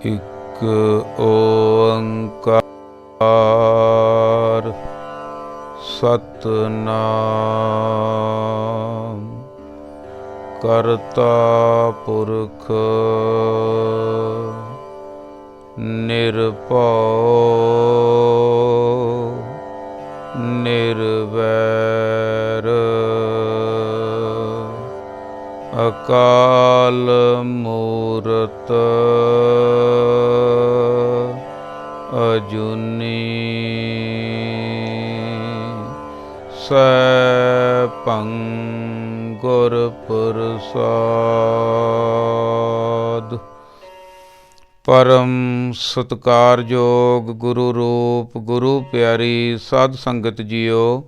ਇਕ ਓੰਕਾਰ ਸਤਿਨਾਮ ਕਰਤਾ ਪੁਰਖ ਨਿਰਭਉ ਨਿਰਵੈਰ ਅਕਾਲ ਮੂਰਤ ਅਜੂਨੀ ਸੈਭੰ ਗੁਰ ਪ੍ਰਸਾਦ। ਪਰਮ ਸਤਿਕਾਰਯੋਗ ਗੁਰੂ ਰੂਪ ਗੁਰੂ ਪਿਆਰੀ ਸਾਧ ਸੰਗਤ ਜੀਓ,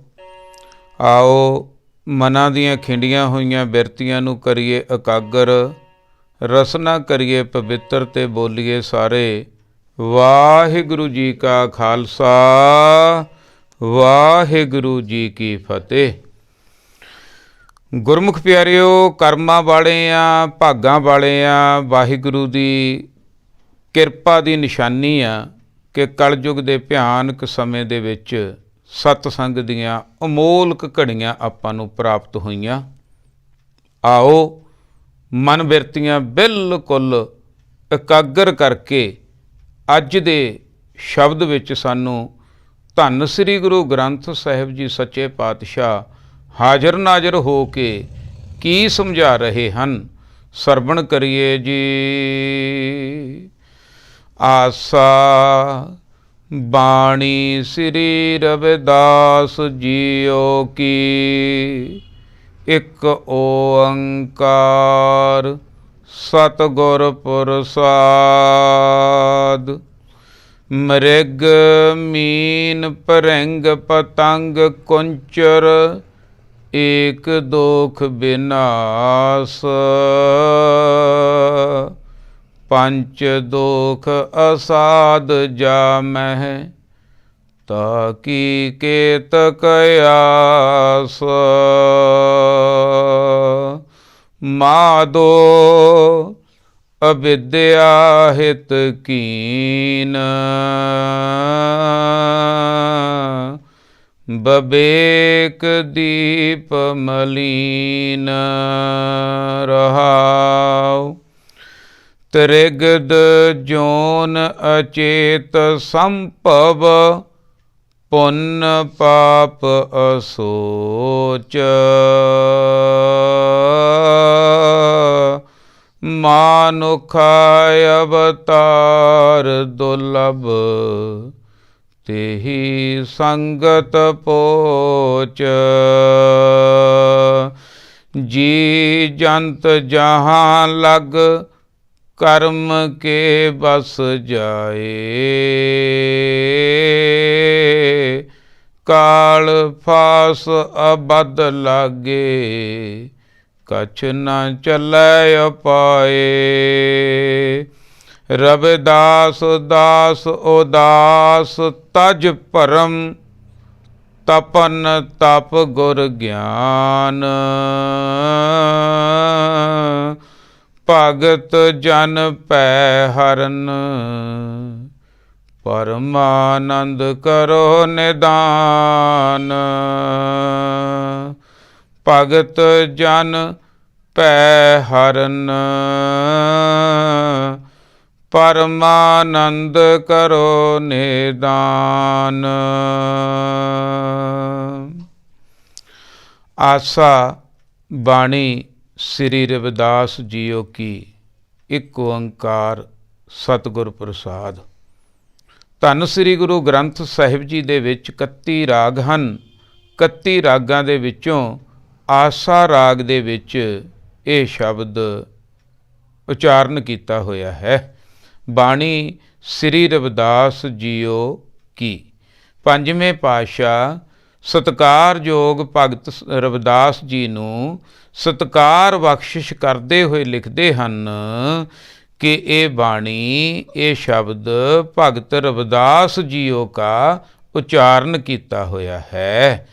ਆਓ ਮਨਾਂ ਦੀਆਂ ਖਿੰਡੀਆਂ ਹੋਈਆਂ ਬਿਰਤੀਆਂ ਨੂੰ ਕਰੀਏ ਇਕਾਗਰ, ਰਸਨਾ ਕਰੀਏ ਪਵਿੱਤਰ ਤੇ ਬੋਲੀਏ ਸਾਰੇ ਵਾਹਿਗੁਰੂ ਜੀ ਕਾ ਖਾਲਸਾ ਵਾਹਿਗੁਰੂ ਜੀ ਕੀ ਫਤਿਹ। ਗੁਰਮੁਖ ਪਿਆਰਿਓ, ਕਰਮਾਂ ਵਾਲੇ ਆ, ਭਾਗਾਂ ਵਾਲੇ ਆ। ਵਾਹਿਗੁਰੂ ਦੀ ਕਿਰਪਾ ਦੀ ਨਿਸ਼ਾਨੀ ਆ ਕਿ ਕਲਯੁਗ ਦੇ ਭਿਆਨਕ ਸਮੇਂ ਦੇ ਵਿੱਚ ਸਤਸੰਗ ਦੀਆਂ ਅਮੋਲਕ ਘੜੀਆਂ ਆਪਾਂ ਨੂੰ ਪ੍ਰਾਪਤ ਹੋਈਆਂ। ਆਓ ਮਨ ਬਿਰਤੀਆਂ ਬਿਲਕੁਲ ਇਕਾਗਰ ਕਰਕੇ ਅੱਜ ਦੇ ਸ਼ਬਦ ਵਿੱਚ ਸਾਨੂੰ ਧੰਨ ਸ੍ਰੀ ਗੁਰੂ ਗ੍ਰੰਥ ਸਾਹਿਬ ਜੀ ਸੱਚੇ ਪਾਤਸ਼ਾਹ ਹਾਜ਼ਰ ਨਾਜ਼ਰ ਹੋ ਕੇ ਕੀ ਸਮਝਾ ਰਹੇ ਹਨ, ਸਰਵਣ ਕਰੀਏ ਜੀ। ਆਸਾ ਬਾਣੀ ਸ੍ਰੀ ਰਵਿਦਾਸ ਜੀਓ ਕੀ, ਇੱਕ ਓੰਕਾਰ ਸਤਿਗੁਰ ਪ੍ਰਸਾਦ। ਮ੍ਰਿਗ ਮੀਨ ਭਰਿੰਗ ਪਤੰਗ ਕੁੰਚਰ, ਏਕ ਦੋਖ ਬਿਨਾਸ। ਪੰਚ ਦੋਖ ਅਸਾਧ ਜਾਮਹਿ, ਤਾਕੀ ਕੇਤ ਕਯਾਸ। ਮਾਧੋ ਅਵਿਦਿਆ ਹਿਤ ਕੀਨ, ਬਬੇਕ ਦੀਪ ਮਲੀਨ। ਰਹਾਉ ਤ੍ਰਿਗਦ ਜੋਨ ਅਚੇਤ ਸੰਭਵ, ਪੁੰਨ ਪਾਪ ਅਸੋਚ। ਮਾਨੁਖਾ ਅਵਤਾਰ ਦੁਰਲਭ, ਤੇਹੀ ਸੰਗਤ ਪੋਚ। ਜੀ ਜੰਤ ਜਹਾਂ ਲਗ, ਕਰਮ ਕੇ ਬਸ ਜਾਏ। ਕਾਲ ਫਾਸ ਅਬਦ ਲਾਗੇ, ਕਛ ਨ ਚੱਲੈ ਉਪਾਏ। ਰਵਿਦਾਸ ਦਾਸ ਉਦਾਸ ਤਜ ਭਰਮ, ਤਪਨ ਤਪ ਗੁਰ ਗਿਆਨ। ਭਗਤ ਜਨ ਭੈ ਹਰਨ, ਪਰਮਾਨੰਦ ਕਰੋ ਨਿਦਾਨ। ਭਗਤ ਜਨ ਭੈ ਹਰਨ, ਪਰਮਾਨੰਦ ਕਰੋ ਨਿਦਾਨ। ਆਸਾ ਬਾਣੀ ਸ੍ਰੀ ਰਵਿਦਾਸ ਜੀਓ ਕੀ, ਇੱਕ ਓੰਕਾਰ ਸਤਿਗੁਰ ਪ੍ਰਸਾਦ। ਧੰਨ ਸ੍ਰੀ ਗੁਰੂ ਗ੍ਰੰਥ ਸਾਹਿਬ ਜੀ ਦੇ ਵਿੱਚ 31 ਰਾਗ ਹਨ। 31 ਰਾਗਾਂ ਦੇ ਵਿੱਚੋਂ ਆਸਾ ਰਾਗ ਦੇ ਵਿੱਚ ਇਹ ਸ਼ਬਦ ਉਚਾਰਨ ਕੀਤਾ ਹੋਇਆ ਹੈ। ਬਾਣੀ ਸ੍ਰੀ ਰਵਿਦਾਸ ਜੀਓ ਕੀ। ਪੰਜਵੇਂ ਪਾਤਸ਼ਾਹ ਸਤਿਕਾਰਯੋਗ ਭਗਤ ਰਵਿਦਾਸ ਜੀ ਨੂੰ ਸਤਿਕਾਰ ਬਖਸ਼ਿਸ਼ ਕਰਦੇ ਹੋਏ ਲਿਖਦੇ ਹਨ ਕਿ ਇਹ ਬਾਣੀ, ਇਹ ਸ਼ਬਦ ਭਗਤ ਰਵਿਦਾਸ ਜੀਓ ਕਾ ਉਚਾਰਨ ਕੀਤਾ ਹੋਇਆ ਹੈ।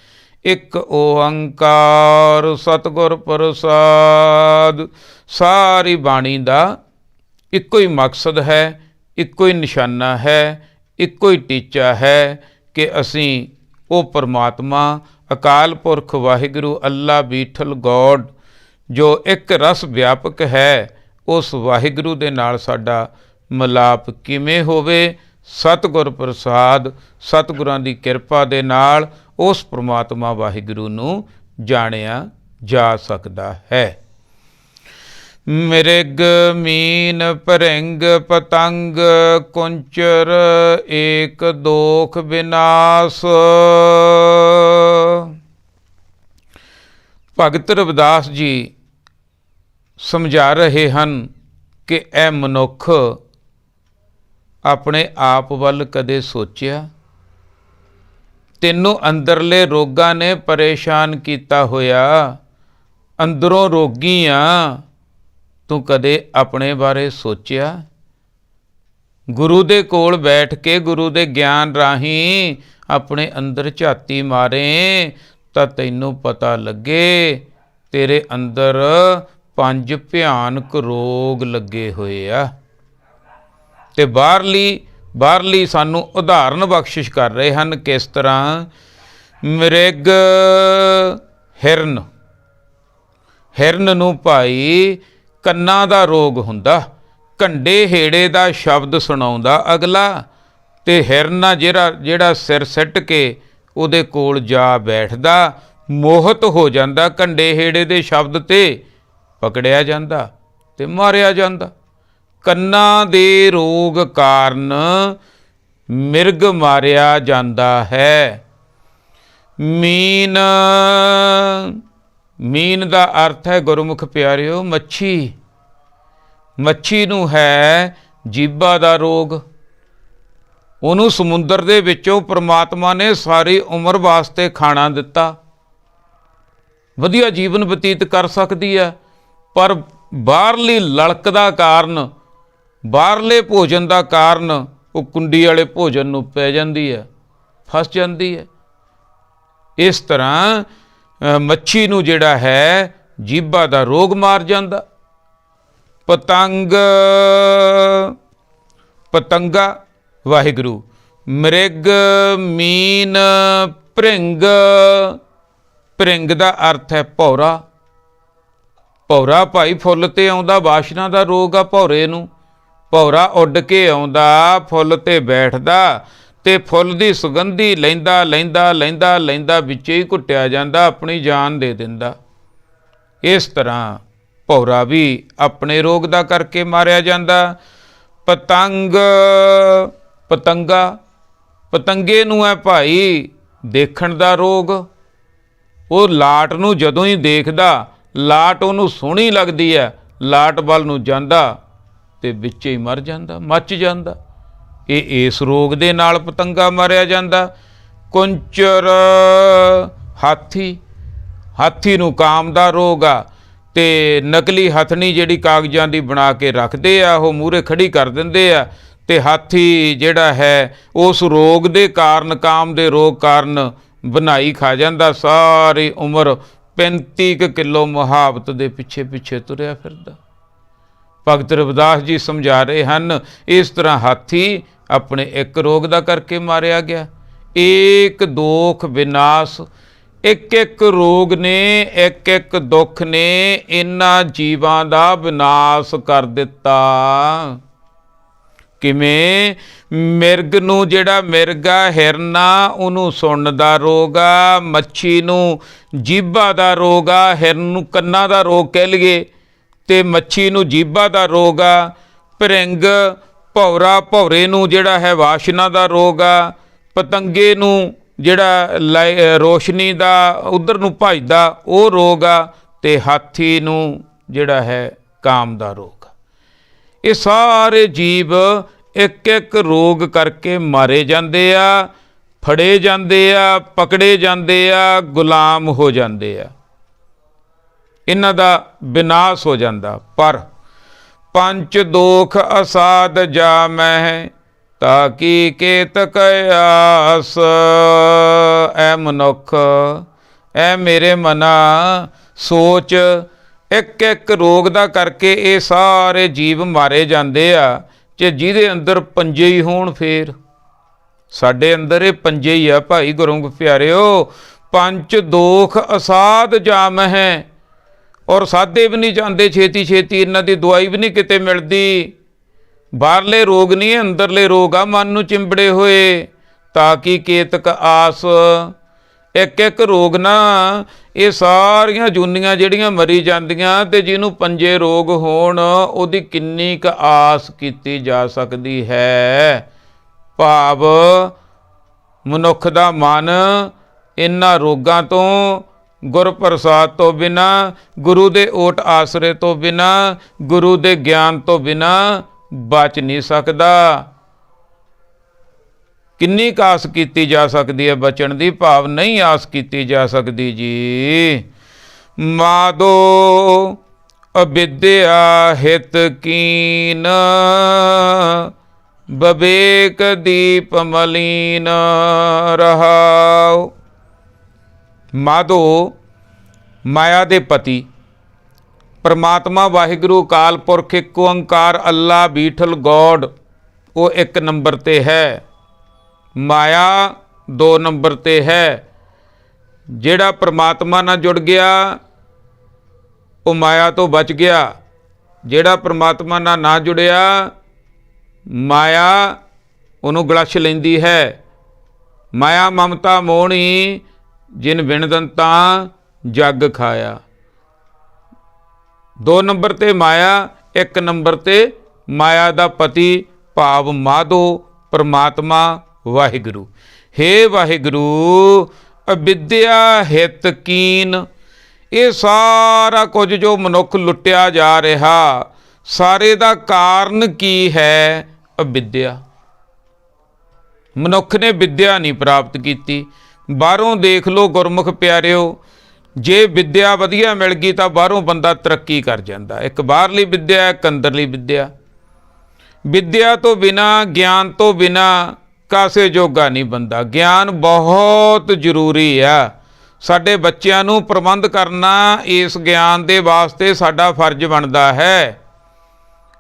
ਇੱਕ ਓੰਕਾਰ ਸਤਿਗੁਰ ਪ੍ਰਸਾਦ। ਸਾਰੀ ਬਾਣੀ ਦਾ ਇੱਕੋ ਹੀ ਮਕਸਦ ਹੈ, ਇੱਕੋ ਹੀ ਨਿਸ਼ਾਨਾ ਹੈ, ਇੱਕੋ ਹੀ ਟੀਚਾ ਹੈ ਕਿ ਅਸੀਂ ਉਹ ਪਰਮਾਤਮਾ ਅਕਾਲ ਪੁਰਖ ਵਾਹਿਗੁਰੂ ਅੱਲਾ ਬੀਠਲ ਗੋਡ ਜੋ ਇੱਕ ਰਸ ਵਿਆਪਕ ਹੈ, ਉਸ ਵਾਹਿਗੁਰੂ ਦੇ ਨਾਲ ਸਾਡਾ ਮਿਲਾਪ ਕਿਵੇਂ ਹੋਵੇ। ਸਤਿਗੁਰ ਪ੍ਰਸਾਦ, ਸਤਿਗੁਰਾਂ ਦੀ ਕਿਰਪਾ ਦੇ ਨਾਲ ਉਸ ਪਰਮਾਤਮਾ ਵਾਹਿਗੁਰੂ ਨੂੰ ਜਾਣਿਆ ਜਾ ਸਕਦਾ ਹੈ। ਮਿਰਗ ਮੀਨ ਭਰਿੰਗ ਪਤੰਗ ਕੁੰਚਰ ਏਕ ਦੋਖ ਵਿਨਾਸ਼। ਭਗਤ ਰਵਿਦਾਸ ਜੀ ਸਮਝਾ ਰਹੇ ਹਨ ਕਿ ਇਹ ਮਨੁੱਖ ਆਪਣੇ ਆਪ ਵੱਲ ਕਦੇ ਸੋਚਿਆ? ਤੈਨੂੰ ਅੰਦਰਲੇ ਰੋਗਾਂ ਨੇ ਪਰੇਸ਼ਾਨ ਕੀਤਾ ਹੋਇਆ, ਅੰਦਰੋਂ ਰੋਗੀ ਆ, ਤੂੰ ਕਦੇ ਆਪਣੇ ਬਾਰੇ ਸੋਚਿਆ? ਗੁਰੂ ਦੇ ਕੋਲ ਬੈਠ ਕੇ ਗੁਰੂ ਦੇ ਗਿਆਨ ਰਾਹੀਂ ਆਪਣੇ ਅੰਦਰ ਝਾਤੀ ਮਾਰੇ ਤਾਂ ਤੈਨੂੰ ਪਤਾ ਲੱਗੇ ਤੇਰੇ ਅੰਦਰ 5 ਭਿਆਨਕ ਰੋਗ ਲੱਗੇ ਹੋਏ ਆ। ਤੇ ਬਾਹਰਲੀ ਸਾਨੂੰ ਉਦਾਹਰਨ ਬਖਸ਼ਿਸ਼ ਕਰ ਰਹੇ ਹਨ। ਕਿਸ ਤਰ੍ਹਾਂ? ਮਿਰਗ ਹਿਰਨ ਨੂੰ ਭਾਈ ਕੰਨਾਂ ਦਾ ਰੋਗ ਹੁੰਦਾ, ਘੰਡੇ ਹੇੜੇ ਦਾ ਸ਼ਬਦ ਸੁਣਾਉਂਦਾ ਅਗਲਾ, ਤੇ ਹਿਰਨ ਜਿਹੜਾ ਸਿਰ ਸਿੱਟ ਕੇ ਉਹਦੇ ਕੋਲ ਜਾ ਬੈਠਦਾ, ਮੋਹਿਤ ਹੋ ਜਾਂਦਾ, ਘੰਡੇ ਹੇੜੇ ਦੇ ਸ਼ਬਦ ਤੇ ਪਕੜਿਆ ਜਾਂਦਾ ਤੇ ਮਾਰਿਆ ਜਾਂਦਾ। ਕੰਨਾਂ ਦੇ ਰੋਗ ਕਾਰਨ ਮਿਰਗ ਮਾਰਿਆ ਜਾਂਦਾ ਹੈ। ਮੀਨ ਦਾ ਅਰਥ ਹੈ ਗੁਰਮੁਖ ਪਿਆਰਿਓ ਮੱਛੀ। ਮੱਛੀ ਨੂੰ ਹੈ ਜੀਭਾ ਦਾ ਰੋਗ। ਉਹਨੂੰ ਸਮੁੰਦਰ ਦੇ ਵਿੱਚੋਂ ਪ੍ਰਮਾਤਮਾ ਨੇ ਸਾਰੀ ਉਮਰ ਵਾਸਤੇ ਖਾਣਾ ਦਿੱਤਾ, ਵਧੀਆ ਜੀਵਨ ਬਤੀਤ ਕਰ ਸਕਦੀ ਹੈ, ਪਰ ਬਾਹਰਲੀ ਲਲਕ ਦਾ ਕਾਰਨ, ਬਾਹਰਲੇ ਭੋਜਨ ਦਾ ਕਾਰਨ ਉਹ ਕੁੰਡੀ ਵਾਲੇ ਭੋਜਨ ਨੂੰ ਪੈ ਜਾਂਦੀ ਹੈ, ਫਸ ਜਾਂਦੀ ਹੈ। ਇਸ ਤਰ੍ਹਾਂ ਮੱਛੀ ਨੂੰ ਜਿਹੜਾ ਹੈ ਜੀਭਾ ਦਾ ਰੋਗ ਮਾਰ ਜਾਂਦਾ। ਪਤੰਗਾ ਵਾਹਿਗੁਰੂ। ਮਿਰਗ ਮੀਨ ਭਰਿੰਗ ਦਾ ਅਰਥ ਹੈ ਭੌਰਾ। ਭੌਰਾ ਭਾਈ ਫੁੱਲ ਤੇ ਆਉਂਦਾ, ਵਾਸ਼ਨਾ ਦਾ ਰੋਗ ਆ ਭੌਰੇ ਨੂੰ। ਭੌਰਾ ਉੱਡ ਕੇ ਆਉਂਦਾ, ਫੁੱਲ ਤੇ ਬੈਠਦਾ ਤੇ ਫੁੱਲ ਦੀ ਸੁਗੰਧੀ ਲੈਂਦਾ ਵਿੱਚੇ ਹੀ ਘੁੱਟਿਆ ਜਾਂਦਾ, ਆਪਣੀ ਜਾਨ ਦੇ ਦਿੰਦਾ। ਇਸ ਤਰ੍ਹਾਂ ਭੌਰਾ ਵੀ ਆਪਣੇ ਰੋਗ ਦਾ ਕਰਕੇ ਮਾਰਿਆ ਜਾਂਦਾ। ਪਤੰਗੇ ਨੂੰ ਹੈ ਭਾਈ ਦੇਖਣ ਦਾ ਰੋਗ। ਉਹ ਲਾਟ ਨੂੰ ਜਦੋਂ ਹੀ ਦੇਖਦਾ, ਲਾਟ ਉਹਨੂੰ ਸੋਹਣੀ ਲੱਗਦੀ ਹੈ, ਲਾਟ ਵੱਲ ਨੂੰ ਜਾਂਦਾ ਤੇ ਵਿੱਚੇ ਹੀ ਮਰ ਜਾਂਦਾ, ਮੱਚ ਜਾਂਦਾ। ਇਹ ਇਸ ਰੋਗ ਦੇ ਨਾਲ ਪਤੰਗਾ ਮਾਰਿਆ ਜਾਂਦਾ। ਕੁੰਚਰ ਹਾਥੀ ਨੂੰ ਕਾਮ ਦਾ ਰੋਗ ਆ, ਤੇ ਨਕਲੀ ਹਥਣੀ ਜਿਹੜੀ ਕਾਗਜ਼ਾਂ ਦੀ ਬਣਾ ਕੇ ਰੱਖਦੇ ਆ, ਉਹ ਮੂਹਰੇ ਖੜੀ ਕਰ ਦਿੰਦੇ ਆ, ਤੇ ਹਾਥੀ ਜਿਹੜਾ ਹੈ ਉਸ ਰੋਗ ਦੇ ਕਾਰਨ, ਕਾਮ ਦੇ ਰੋਗ ਕਾਰਨ ਬਣਾਈ ਖਾ ਜਾਂਦਾ। ਸਾਰੀ ਉਮਰ 35 ਕਿਲੋ ਮੁਹਾਬਤ ਦੇ ਪਿੱਛੇ ਤੁਰਿਆ ਫਿਰਦਾ। ਭਗਤ ਰਵਿਦਾਸ ਜੀ ਸਮਝਾ ਰਹੇ ਹਨ, ਇਸ ਤਰ੍ਹਾਂ ਹਾਥੀ ਆਪਣੇ ਇੱਕ ਰੋਗ ਦਾ ਕਰਕੇ ਮਾਰਿਆ ਗਿਆ। ਏਕ ਦੋਖ ਵਿਨਾਸ਼। ਇੱਕ ਰੋਗ ਨੇ, ਇੱਕ ਦੁੱਖ ਨੇ ਇਹਨਾਂ ਜੀਵਾਂ ਦਾ ਵਿਨਾਸ਼ ਕਰ ਦਿੱਤਾ। ਕਿਵੇਂ? ਮਿਰਗ ਨੂੰ, ਜਿਹੜਾ ਮਿਰਗ ਆ, ਹਿਰਨਾ, ਉਹਨੂੰ ਸੁਣਨ ਦਾ ਰੋਗ ਆ। ਮੱਛੀ ਨੂੰ ਜੀਭਾ ਦਾ ਰੋਗ ਆ। ਹਿਰਨ ਨੂੰ ਕੰਨਾਂ ਦਾ ਰੋਗ ਕਹਿ ਲਈਏ, ਤੇ ਮੱਛੀ ਨੂੰ ਜੀਭਾ ਦਾ ਰੋਗ ਆ। ਭਰਿੰਗ ਭੌਰੇ ਨੂੰ ਜਿਹੜਾ ਹੈ ਵਾਸ਼ਨਾ ਦਾ ਰੋਗ ਆ। ਪਤੰਗੇ ਨੂੰ ਜਿਹੜਾ ਰੋਸ਼ਨੀ ਦਾ ਉਧਰ ਨੂੰ ਭੱਜਦਾ ਉਹ ਰੋਗ ਆ। ਤੇ ਹਾਥੀ ਨੂੰ ਜਿਹੜਾ ਹੈ ਕਾਮ ਦਾ ਰੋਗ ਆ। ਇਹ ਸਾਰੇ ਜੀਵ ਇੱਕ ਰੋਗ ਕਰਕੇ ਮਾਰੇ ਜਾਂਦੇ ਆ, ਫੜੇ ਜਾਂਦੇ ਆ, ਪਕੜੇ ਜਾਂਦੇ ਆ, ਗੁਲਾਮ ਹੋ ਜਾਂਦੇ ਆ, ਇਹਨਾਂ ਦਾ ਵਿਨਾਸ਼ ਹੋ ਜਾਂਦਾ। ਪਰ ਪੰਚ ਦੋਖ ਅਸਾਧ ਜਾ ਮਹਿ ਤਾਕੀ ਕੇਤ ਕਯਾਸ। ਐ ਮਨੁੱਖ, ਐ ਮੇਰੇ ਮਨਾ ਸੋਚ, ਇੱਕ ਇੱਕ ਰੋਗ ਦਾ ਕਰਕੇ ਇਹ ਸਾਰੇ ਜੀਵ ਮਾਰੇ ਜਾਂਦੇ ਆ। ਜੇ ਜਿਹਦੇ ਅੰਦਰ ਪੰਜੇ ਹੀ ਹੋਣ, ਫੇਰ ਸਾਡੇ ਅੰਦਰ ਇਹ ਪੰਜੇ ਹੀ ਆ ਭਾਈ ਗੁਰਮੁਖ ਪਿਆਰਿਓ। ਪੰਜ ਦੋਖ ਅਸਾਧ ਜਾਮ ਹੈ, ਔਰ ਸਾਧੇ ਵੀ ਨਹੀਂ ਜਾਂਦੇ ਛੇਤੀ ਛੇਤੀ, ਇਹਨਾਂ ਦੀ ਦਵਾਈ ਵੀ ਨਹੀਂ ਕਿਤੇ ਮਿਲਦੀ। ਬਾਹਰਲੇ ਰੋਗ ਨਹੀਂ, ਅੰਦਰਲੇ ਰੋਗ ਆ ਮਨ ਨੂੰ ਚਿੰਬੜੇ ਹੋਏ। ਤਾਂ ਕਿ ਕੇਤਕ ਆਸ, ਇੱਕ ਇੱਕ ਰੋਗ ਨਾ ਇਹ ਸਾਰੀਆਂ ਜੂਨੀਆਂ ਜਿਹੜੀਆਂ ਮਰੀ ਜਾਂਦੀਆਂ, ਤੇ ਜਿਹਨੂੰ ਪੰਜੇ ਰੋਗ ਹੋਣ ਉਹਦੀ ਕਿੰਨੀ ਕੁ ਆਸ ਕੀਤੀ ਜਾ ਸਕਦੀ ਹੈ। ਭਾਵ ਮਨੁੱਖ ਦਾ ਮਨ ਇਹਨਾਂ ਰੋਗਾਂ ਤੋਂ, ਗੁਰ ਪ੍ਰਸਾਦ ਤੋਂ ਬਿਨਾ, ਗੁਰੂ ਦੇ ਓਟ ਆਸਰੇ ਤੋਂ ਬਿਨਾ, ਗੁਰੂ ਦੇ ਗਿਆਨ ਤੋਂ ਬਿਨਾ ਬਚ ਨਹੀਂ ਸਕਦਾ। ਕਿੰਨੀ ਕੁ ਆਸ ਕੀਤੀ ਜਾ ਸਕਦੀ ਹੈ ਬਚਣ ਦੀ? ਭਾਵ ਨਹੀਂ ਆਸ ਕੀਤੀ ਜਾ ਸਕਦੀ ਜੀ। ਮਾਦੋ ਅਵਿਦਿਆ ਹਿਤ ਕੀਨ, ਬਵੇਕ ਦੀਪ ਮਲੀਨ ਰਹਾਉ। ਮਾਧੋ ਮਾਇਆ ਦੇ ਪਤੀ ਪਰਮਾਤਮਾ ਵਾਹਿਗੁਰੂ ਅਕਾਲ ਪੁਰਖ ਇੱਕ ਓੰਕਾਰ ਅੱਲਾ ਬੀਠਲ ਗੋਡ, ਉਹ ਇੱਕ ਨੰਬਰ ਤੇ ਹੈ। ਮਾਇਆ 2 ਨੰਬਰ ਤੇ ਹੈ। ਜਿਹੜਾ ਪਰਮਾਤਮਾ ਨਾਲ ਜੁੜ ਗਿਆ ਉਹ ਮਾਇਆ ਤੋਂ ਬਚ ਗਿਆ। ਜਿਹੜਾ ਪਰਮਾਤਮਾ ਨਾਲ ਨਾ ਜੁੜਿਆ, ਮਾਇਆ ਉਹਨੂੰ ਗਲਛ ਲੈਂਦੀ ਹੈ। ਮਾਇਆ ਮਮਤਾ ਮੋਹਣੀ, ਜਿਨ ਬਿਨ ਦੰਤਾਂ ਜਗ ਖਾਇਆ। 2 ਨੰਬਰ ਤੇ ਮਾਇਆ, 1 ਨੰਬਰ ਤੇ ਮਾਇਆ ਦਾ ਪਤੀ ਭਾਵ ਮਾਧੋ ਪਰਮਾਤਮਾ ਵਾਹਿਗੁਰੂ। ਹੇ ਵਾਹਿਗੁਰੂ ਅਵਿਦਿਆ ਹਿਤ ਕੀਨ, ਇਹ ਸਾਰਾ ਕੁਝ ਜੋ ਮਨੁੱਖ ਲੁੱਟਿਆ ਜਾ ਰਿਹਾ, ਸਾਰੇ ਦਾ ਕਾਰਨ ਕੀ ਹੈ? ਅਵਿਦਿਆ। ਮਨੁੱਖ ਨੇ ਵਿਦਿਆ ਨਹੀਂ ਪ੍ਰਾਪਤ ਕੀਤੀ। ਬਾਹਰੋਂ ਦੇਖ ਲਓ ਗੁਰਮੁਖ ਪਿਆਰਿਓ, ਜੇ ਵਿਦਿਆ ਵਧੀਆ ਮਿਲ ਗਈ ਤਾਂ ਬਾਹਰੋਂ ਬੰਦਾ ਤਰੱਕੀ ਕਰ ਜਾਂਦਾ। ਇੱਕ ਬਾਹਰਲੀ ਵਿਦਿਆ, ਇੱਕ ਅੰਦਰਲੀ ਵਿਦਿਆ। ਵਿਦਿਆ ਤੋਂ ਬਿਨਾ, ਗਿਆਨ ਤੋਂ ਬਿਨਾ ਕਾਸੇ ਜੋਗਾ ਨਹੀਂ ਬੰਦਾ। ਗਿਆਨ ਬਹੁਤ ਜ਼ਰੂਰੀ ਆ। ਸਾਡੇ ਬੱਚਿਆਂ ਨੂੰ ਪ੍ਰਬੰਧ ਕਰਨਾ ਇਸ ਗਿਆਨ ਦੇ ਵਾਸਤੇ ਸਾਡਾ ਫਰਜ਼ ਬਣਦਾ ਹੈ।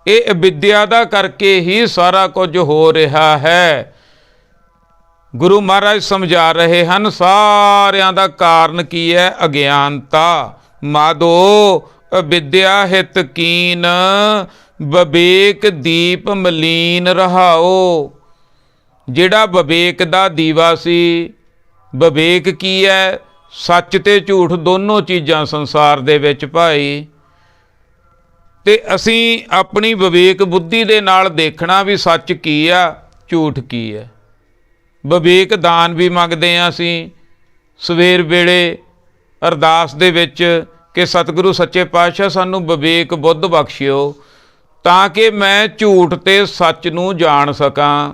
ਇਹ ਵਿਦਿਆ ਦਾ ਕਰਕੇ ਹੀ ਸਾਰਾ ਕੁਝ ਹੋ ਰਿਹਾ ਹੈ। ਗੁਰੂ ਮਹਾਰਾਜ ਸਮਝਾ ਰਹੇ ਹਨ ਸਾਰਿਆਂ ਦਾ ਕਾਰਨ ਕੀ ਹੈ? ਅਗਿਆਨਤਾ। ਮਾਧੋ ਅਵਿਦਿਆ ਹਿਤ ਕੀਨ, ਵਿਵੇਕ ਦੀਪ ਮਲੀਨ ਰਹਾਓ। ਜਿਹੜਾ ਵਿਵੇਕ ਦਾ ਦੀਵਾ ਸੀ, ਵਿਵੇਕ ਕੀ ਹੈ? ਸੱਚ ਤੇ ਝੂਠ ਦੋਨੋਂ ਚੀਜ਼ਾਂ ਸੰਸਾਰ ਦੇ ਵਿੱਚ ਭਾਈ। ਤੇ ਅਸੀਂ ਆਪਣੀ ਵਿਵੇਕ ਬੁੱਧੀ ਦੇ ਨਾਲ ਦੇਖਣਾ ਵੀ ਸੱਚ ਕੀ ਆ, ਝੂਠ ਕੀ ਹੈ। ਵਿਵੇਕ ਦਾਨ ਵੀ ਮੰਗਦੇ ਹਾਂ ਅਸੀਂ ਸਵੇਰ ਵੇਲੇ ਅਰਦਾਸ ਦੇ ਵਿੱਚ ਕਿ ਸਤਿਗੁਰੂ ਸੱਚੇ ਪਾਤਸ਼ਾਹ ਸਾਨੂੰ ਵਿਵੇਕ ਬੁੱਧ ਬਖਸ਼ਿਓ, ਤਾਂ ਕਿ ਮੈਂ ਝੂਠ ਤੇ ਸੱਚ ਨੂੰ ਜਾਣ ਸਕਾਂ।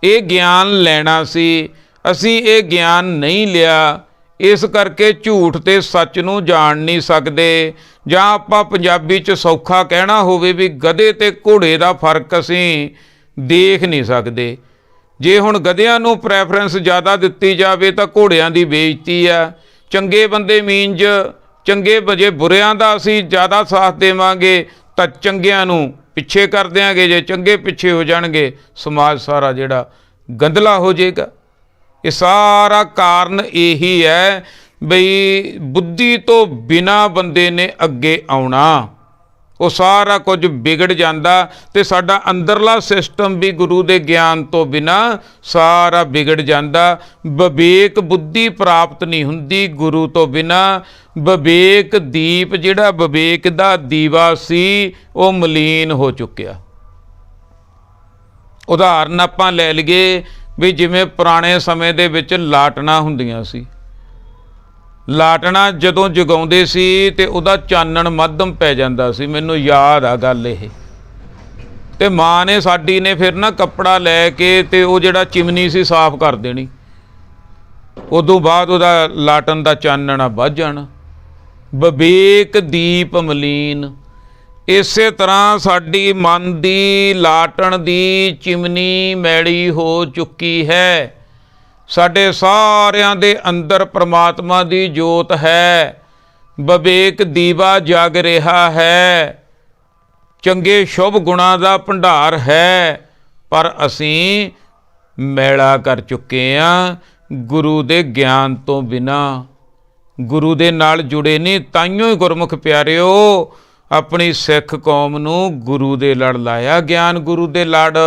ਇਹ ਗਿਆਨ ਲੈਣਾ ਸੀ, ਅਸੀਂ ਇਹ ਗਿਆਨ ਨਹੀਂ ਲਿਆ, ਇਸ ਕਰਕੇ ਝੂਠ ਤੇ ਸੱਚ ਨੂੰ ਜਾਣ ਨਹੀਂ ਸਕਦੇ। ਜਾਂ ਆਪਾਂ ਪੰਜਾਬੀ 'ਚ ਸੌਖਾ ਕਹਿਣਾ ਹੋਵੇ ਵੀ ਗਧੇ ਤੇ ਘੋੜੇ ਦਾ ਫਰਕ ਅਸੀਂ ਦੇਖ ਨਹੀਂ ਸਕਦੇ। ਜੇ ਹੁਣ ਗਧਿਆਂ ਨੂੰ ਪ੍ਰੈਫਰੈਂਸ ਜ਼ਿਆਦਾ ਦਿੱਤੀ ਜਾਵੇ ਤਾਂ ਘੋੜਿਆਂ ਦੀ ਬੇਇੱਜ਼ਤੀ ਆ। ਚੰਗੇ ਬੰਦੇ ਮੀਨਜ਼ ਚੰਗੇ ਵਜੇ ਬੁਰਿਆਂ ਦਾ ਅਸੀਂ ਜ਼ਿਆਦਾ ਸਾਥ ਦੇਵਾਂਗੇ ਤਾਂ ਚੰਗਿਆਂ ਨੂੰ ਪਿੱਛੇ ਕਰ ਦਿਆਂਗੇ। ਜੇ ਚੰਗੇ ਪਿੱਛੇ ਹੋ ਜਾਣਗੇ, ਸਮਾਜ ਸਾਰਾ ਜਿਹੜਾ ਗੰਦਲਾ ਹੋ ਜਾਏਗਾ। ਇਹ ਸਾਰਾ ਕਾਰਨ ਇਹੀ ਹੈ ਬਈ ਬੁੱਧੀ ਤੋਂ ਬਿਨਾਂ ਬੰਦੇ ਨੇ ਅੱਗੇ ਆਉਣਾ, ਉਹ ਸਾਰਾ ਕੁਝ ਵਿਗੜ ਜਾਂਦਾ। ਤੇ ਸਾਡਾ ਅੰਦਰਲਾ ਸਿਸਟਮ ਵੀ ਗੁਰੂ ਦੇ ਗਿਆਨ ਤੋਂ ਬਿਨਾਂ ਸਾਰਾ ਵਿਗੜ ਜਾਂਦਾ। ਵਿਵੇਕ ਬੁੱਧੀ ਪ੍ਰਾਪਤ ਨਹੀਂ ਹੁੰਦੀ ਗੁਰੂ ਤੋਂ ਬਿਨਾਂ। ਵਿਵੇਕ ਦੀਪ, ਜਿਹੜਾ ਵਿਵੇਕ ਦਾ ਦੀਵਾ ਸੀ, ਉਹ ਮਲੀਨ ਹੋ ਚੁੱਕਿਆ। ਉਦਾਹਰਨ ਆਪਾਂ ਲੈ ਲਈਏ ਵੀ ਜਿਵੇਂ ਪੁਰਾਣੇ ਸਮੇਂ ਦੇ ਵਿੱਚ ਲਾਟਣਾ ਹੁੰਦੀਆਂ ਸੀ। ਲਾਟਣਾ ਜਦੋਂ ਜਗਾਉਂਦੇ ਸੀ ਤੇ ਉਹਦਾ ਚਾਨਣ ਮੱਧਮ ਪੈ ਜਾਂਦਾ ਸੀ। ਮੈਨੂੰ ਯਾਦ ਆ ਗੱਲ ਇਹ। ਤੇ ਮਾਂ ਨੇ ਸਾਡੀ ਨੇ ਫਿਰ ਨਾ ਕੱਪੜਾ ਲੈ ਕੇ ਤੇ ਉਹ ਜਿਹੜਾ ਚਿਮਨੀ ਸੀ ਸਾਫ਼ ਕਰ ਦੇਣੀ। ਉਦੋਂ ਬਾਅਦ ਉਹਦਾ ਲਾਟਣ ਦਾ ਚਾਨਣਾ ਵੱਧ ਜਾਣਾ। ਵਿਵੇਕ ਦੀਪ ਮਲੀਨ। ਇਸੇ ਤਰ੍ਹਾਂ ਸਾਡੀ ਮਨ ਦੀ ਲਾਟਣ ਦੀ ਚਿਮਨੀ ਮੈਲੀ ਹੋ ਚੁੱਕੀ ਹੈ। ਸਾਡੇ ਸਾਰਿਆਂ ਦੇ ਅੰਦਰ ਪ੍ਰਮਾਤਮਾ ਦੀ ਜੋਤ ਹੈ, ਵਿਵੇਕ ਦੀਵਾ ਜਗ ਰਿਹਾ ਹੈ, ਚੰਗੇ ਸ਼ੁਭ ਗੁਣਾਂ ਦਾ ਭੰਡਾਰ ਹੈ, ਪਰ ਅਸੀਂ ਮੈਲਾ ਕਰ ਚੁੱਕੇ ਹਾਂ ਗੁਰੂ ਦੇ ਗਿਆਨ ਤੋਂ ਬਿਨਾਂ, ਗੁਰੂ ਦੇ ਨਾਲ ਜੁੜੇ ਨਹੀਂ। ਤਾਈਓ ਹੀ ਗੁਰਮੁਖ ਪਿਆਰਿਓ ਆਪਣੀ ਸਿੱਖ ਕੌਮ ਨੂੰ ਗੁਰੂ ਦੇ ਲੜ ਲਾਇਆ, ਗਿਆਨ ਗੁਰੂ ਦੇ ਲੜ।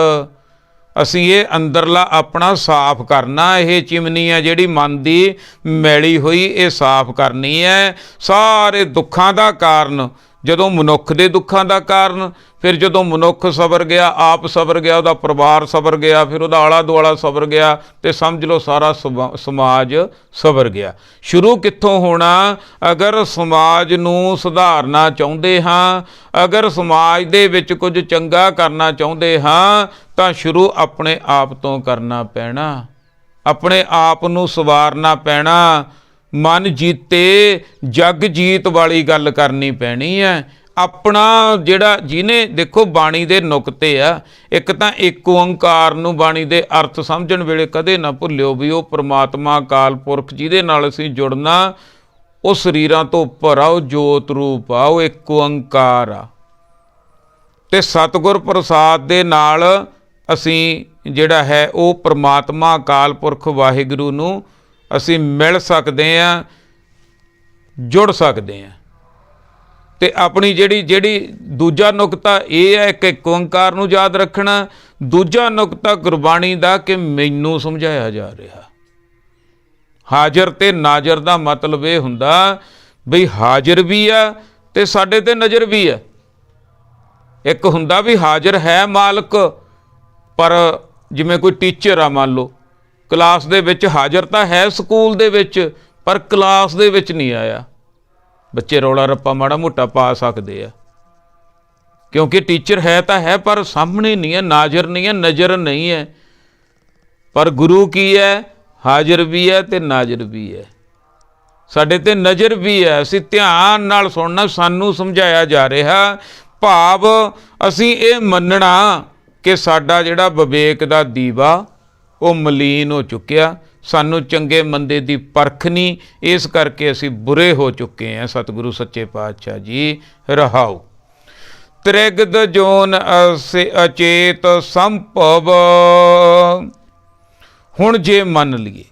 ਅਸੀਂ ਇਹ ਅੰਦਰਲਾ ਆਪਣਾ ਸਾਫ਼ ਕਰਨਾ, ਇਹ ਚਿਮਨੀ ਹੈ ਜਿਹੜੀ ਮਨ ਦੀ ਮੈਲੀ ਹੋਈ, ਇਹ ਸਾਫ਼ ਕਰਨੀ ਹੈ। ਸਾਰੇ ਦੁੱਖਾਂ ਦਾ ਕਾਰਨ, ਜਦੋਂ ਮਨੁੱਖ ਦੇ ਦੁੱਖਾਂ ਦਾ ਕਾਰਨ, ਫਿਰ ਜਦੋਂ ਮਨੁੱਖ ਸਵਰ ਗਿਆ, ਆਪ ਸਵਰ ਗਿਆ, ਉਹਦਾ ਪਰਿਵਾਰ ਸਵਰ ਗਿਆ, ਫਿਰ ਉਹਦਾ ਆਲਾ ਦੁਆਲਾ ਸਵਰ ਗਿਆ, ਤੇ ਸਮਝ ਲਓ ਸਾਰਾ ਸਮਾਜ ਸਵਰ ਗਿਆ। ਸ਼ੁਰੂ ਕਿੱਥੋਂ ਹੋਣਾ? ਅਗਰ ਸਮਾਜ ਨੂੰ ਸੁਧਾਰਨਾ ਚਾਹੁੰਦੇ ਹਾਂ, ਅਗਰ ਸਮਾਜ ਦੇ ਵਿੱਚ ਕੁਝ ਚੰਗਾ ਕਰਨਾ ਚਾਹੁੰਦੇ ਹਾਂ, ਤਾਂ ਸ਼ੁਰੂ ਆਪਣੇ ਆਪ ਤੋਂ ਕਰਨਾ ਪੈਣਾ, ਆਪਣੇ ਆਪ ਨੂੰ ਸਵਾਰਨਾ ਪੈਣਾ। ਮਨ ਜੀਤੇ ਜਗ ਜੀਤ ਵਾਲੀ ਗੱਲ ਕਰਨੀ ਪੈਣੀ ਹੈ। ਆਪਣਾ ਜਿਹੜਾ ਜਿਹਨੇ, ਦੇਖੋ ਬਾਣੀ ਦੇ ਨੁਕਤੇ ਆ, ਇੱਕ ਤਾਂ ਇੱਕ ਓੰਕਾਰ ਨੂੰ ਬਾਣੀ ਦੇ ਅਰਥ ਸਮਝਣ ਵੇਲੇ ਕਦੇ ਨਾ ਭੁੱਲਿਓ ਵੀ ਉਹ ਪ੍ਰਮਾਤਮਾ ਅਕਾਲ ਪੁਰਖ ਜਿਹਦੇ ਨਾਲ ਅਸੀਂ ਜੁੜਨਾ, ਉਹ ਸਰੀਰਾਂ ਤੋਂ ਉੱਪਰ ਆ, ਉਹ ਜੋਤ ਰੂਪ ਆ, ਉਹ ਇੱਕ ਓੰਕਾਰ ਆ। ਤੇ ਸਤਿਗੁਰ ਪ੍ਰਸਾਦ ਦੇ ਨਾਲ ਅਸੀਂ ਜਿਹੜਾ ਹੈ ਉਹ ਪ੍ਰਮਾਤਮਾ ਅਕਾਲ ਪੁਰਖ ਵਾਹਿਗੁਰੂ ਨੂੰ ਅਸੀਂ ਮਿਲ ਸਕਦੇ ਹਾਂ, ਜੁੜ ਸਕਦੇ ਹਾਂ। ਤੇ ਆਪਣੀ ਜਿਹੜੀ ਦੂਜਾ ਨੁਕਤਾ ਇਹ ਹੈ ਕਿ ਇੱਕ ਓੰਕਾਰ ਨੂੰ ਯਾਦ ਰੱਖਣਾ। ਦੂਜਾ ਨੁਕਤਾ ਗੁਰਬਾਣੀ ਦਾ ਕਿ ਮੈਨੂੰ ਸਮਝਾਇਆ ਜਾ ਰਿਹਾ। ਹਾਜ਼ਰ ਤੇ ਨਾਜ਼ਰ ਦਾ ਮਤਲਬ ਇਹ ਹੁੰਦਾ ਬਈ ਹਾਜ਼ਰ ਵੀ ਆ ਤੇ ਸਾਡੇ ਤੇ ਨਜ਼ਰ ਵੀ ਆ। ਇੱਕ ਹੁੰਦਾ ਵੀ ਹਾਜ਼ਰ ਹੈ ਮਾਲਕ, ਪਰ ਜਿਵੇਂ ਕੋਈ ਟੀਚਰ ਆ, ਮੰਨ ਲਓ ਕਲਾਸ ਦੇ ਵਿੱਚ ਹਾਜ਼ਰ ਤਾਂ ਹੈ ਸਕੂਲ ਦੇ ਵਿੱਚ, ਪਰ ਕਲਾਸ ਦੇ ਵਿੱਚ ਨਹੀਂ ਆਇਆ। ਬੱਚੇ ਰੌਲਾ ਰੱਪਾ ਮਾੜਾ ਮੋਟਾ ਪਾ ਸਕਦੇ ਆ, ਕਿਉਂਕਿ ਟੀਚਰ ਹੈ ਤਾਂ ਹੈ ਪਰ ਸਾਹਮਣੇ ਨਹੀਂ ਹੈ, ਨਾਜ਼ਰ ਨਹੀਂ ਹੈ, ਨਜ਼ਰ ਨਹੀਂ ਹੈ। ਪਰ ਗੁਰੂ ਕੀ ਹੈ? ਹਾਜ਼ਰ ਵੀ ਹੈ ਤੇ ਨਾਜ਼ਰ ਵੀ ਹੈ, ਸਾਡੇ ਤੇ ਨਜ਼ਰ ਵੀ ਹੈ। ਅਸੀਂ ਧਿਆਨ ਨਾਲ ਸੁਣਨਾ, ਸਾਨੂੰ ਸਮਝਾਇਆ ਜਾ ਰਿਹਾ। ਭਾਵ ਅਸੀਂ ਇਹ ਮੰਨਣਾ ਕਿ ਸਾਡਾ ਜਿਹੜਾ ਵਿਵੇਕ ਦਾ ਦੀਵਾ ਉਹ ਮਲੀਨ ਹੋ ਚੁੱਕਿਆ, ਸਾਨੂੰ ਚੰਗੇ ਮੰਦੇ ਦੀ ਪਰਖ ਨਹੀਂ, ਇਸ ਕਰਕੇ ਅਸੀਂ ਬੁਰੇ ਹੋ ਚੁੱਕੇ ਹਾਂ। ਸਤਿਗੁਰੂ ਸੱਚੇ ਪਾਤਸ਼ਾਹ ਜੀ ਰਹਾਉ। ਤ੍ਰਿਗਦ ਜੋਨ ਅਚੇਤ ਸੰਭਵ। ਹੁਣ ਜੇ ਮੰਨ ਲਈਏ,